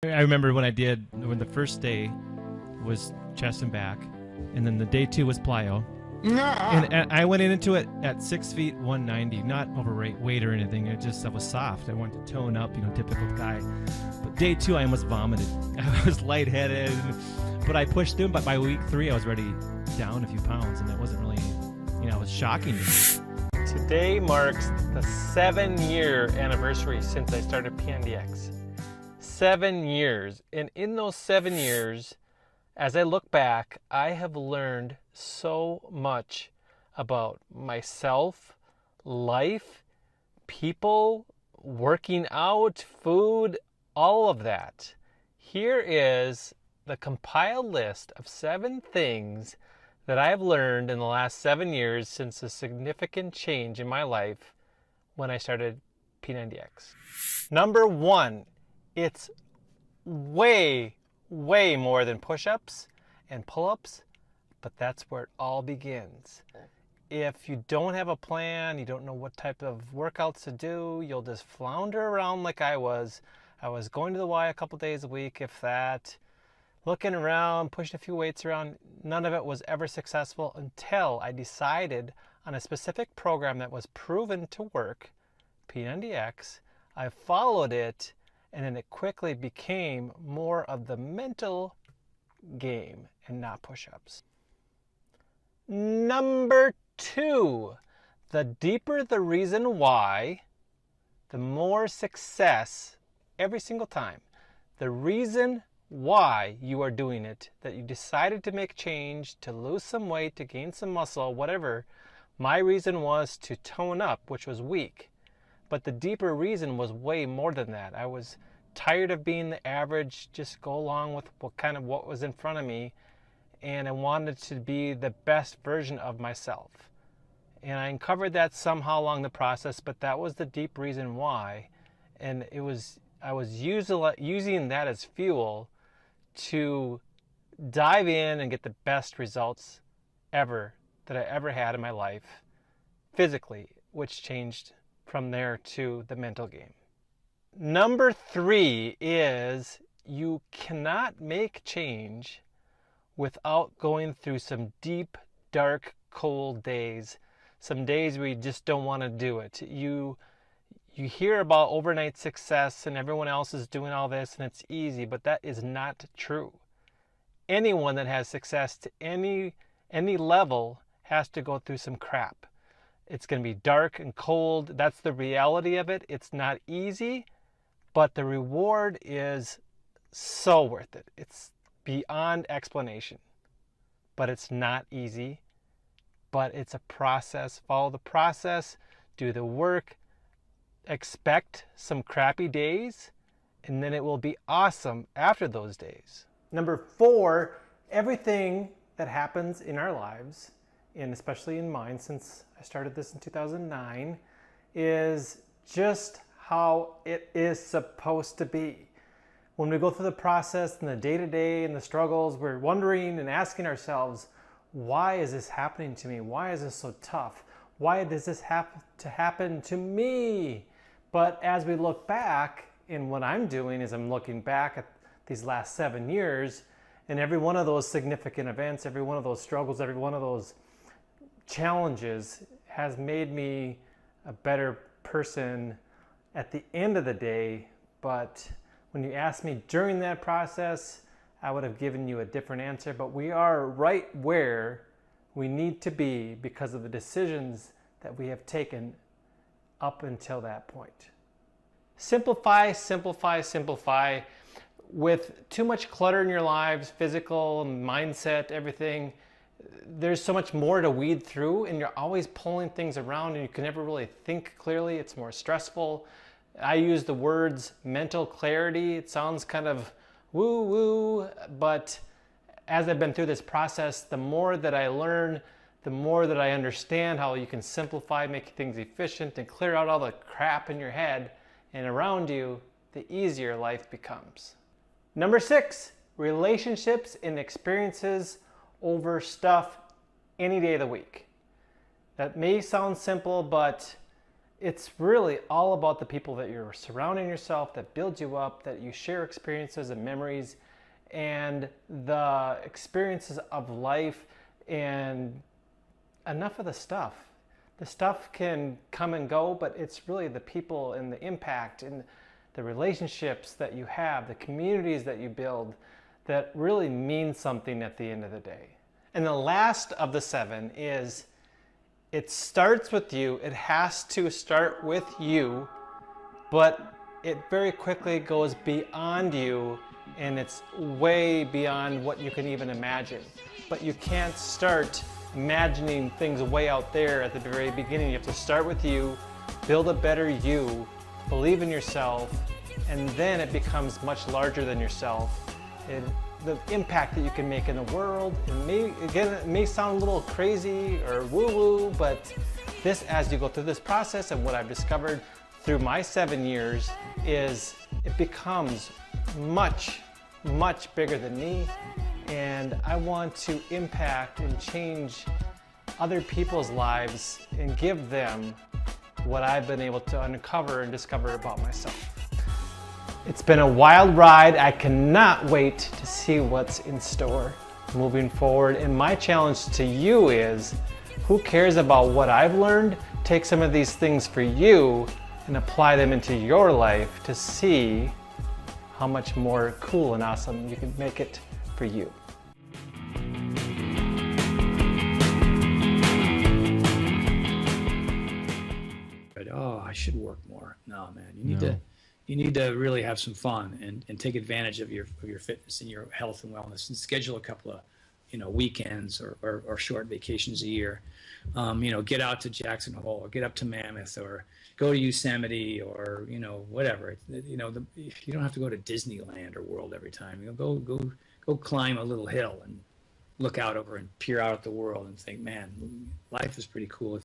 I remember when the first day was chest and back, and then the day 2 was plyo. And I went into it at 6 feet 190, not overweight or anything. I was soft. I wanted to tone up, typical guy. But day 2, I almost vomited. I was lightheaded, but I pushed through. But by week 3, I was already down a few pounds, and that wasn't really, it was shocking to me. Today marks the 7-year anniversary since I started PNDX. 7 years, and in those 7 years, as I look back, I have learned so much about myself, life, people, working out, food, all of that. Here is the compiled list of 7 things that I have learned in the last 7 years since a significant change in my life when I started P90X. Number 1, it's way more than push-ups and pull-ups, but that's where it all begins. If you don't have a plan, you don't know what type of workouts to do, you'll just flounder around like I was. I was going to the Y a couple days a week, if that, looking around, pushing a few weights around. None of it was ever successful until I decided on a specific program that was proven to work, P90X. I followed it, and then it quickly became more of the mental game and not push-ups. Number 2, the deeper the reason why, the more success every single time. The reason why you are doing it, that you decided to make change, to lose some weight, to gain some muscle, whatever. My reason was to tone up, which was weak. But the deeper reason was way more than that. I was tired of being the average, just go along with what was in front of me, and I wanted to be the best version of myself. And I uncovered that somehow along the process, but that was the deep reason why. And I was using that as fuel to dive in and get the best results ever that I ever had in my life physically, which changed from there to the mental game. Number 3 is you cannot make change without going through some deep, dark, cold days. Some days where you just don't want to do it. You hear about overnight success and everyone else is doing all this and it's easy, but that is not true. Anyone that has success to any level has to go through some crap. It's going to be dark and cold. That's the reality of it. It's not easy, but the reward is so worth it. It's beyond explanation. But it's not easy, but it's a process. Follow the process, do the work, expect some crappy days, and then it will be awesome after those days. Number 4, everything that happens in our lives, and especially in mine since I started this in 2009, is just how it is supposed to be. When we go through the process and the day-to-day and the struggles, we're wondering and asking ourselves, why is this happening to me? Why is this so tough? Why does this have to happen to me? But as we look back, and what I'm doing is I'm looking back at these last 7 years, and every one of those significant events, every one of those struggles, every one of those challenges has made me a better person at the end of the day. But when you asked me during that process, I would have given you a different answer. But we are right where we need to be because of the decisions that we have taken up until that point. Simplify, simplify, simplify. With too much clutter in your lives, physical, mindset, everything, there's so much more to weed through, and you're always pulling things around and you can never really think clearly. It's more stressful. I use the words mental clarity. It sounds kind of woo-woo, but as I've been through this process, the more that I learn, the more that I understand how you can simplify, make things efficient, and clear out all the crap in your head and around you, the easier life becomes. Number 6, relationships and experiences over stuff any day of the week. That may sound simple, but it's really all about the people that you're surrounding yourself, that build you up, that you share experiences and memories and the experiences of life, and enough of the stuff. The stuff can come and go, but it's really the people and the impact and the relationships that you have, the communities that you build that really mean something at the end of the day. And the last of the 7 is, it starts with you. It has to start with you, but it very quickly goes beyond you, and it's way beyond what you can even imagine. But you can't start imagining things way out there at the very beginning. You have to start with you, build a better you, believe in yourself, and then it becomes much larger than yourself. And the impact that you can make in the world, it may sound a little crazy or woo-woo, but this, as you go through this process, and what I've discovered through my 7 years, is it becomes much, much bigger than me. And I want to impact and change other people's lives and give them what I've been able to uncover and discover about myself. It's been a wild ride. I cannot wait to see what's in store moving forward. And my challenge to you is, who cares about what I've learned? Take some of these things for you and apply them into your life to see how much more cool and awesome you can make it for you. Oh, I should work more. No, man, you need to really have some fun and take advantage of your fitness and your health and wellness, and schedule a couple of weekends or short vacations a year. Get out to Jackson Hole, or get up to Mammoth, or go to Yosemite, or whatever. You don't have to go to Disneyland or World every time. Go climb a little hill and look out over and peer out at the world and think, man, life is pretty cool.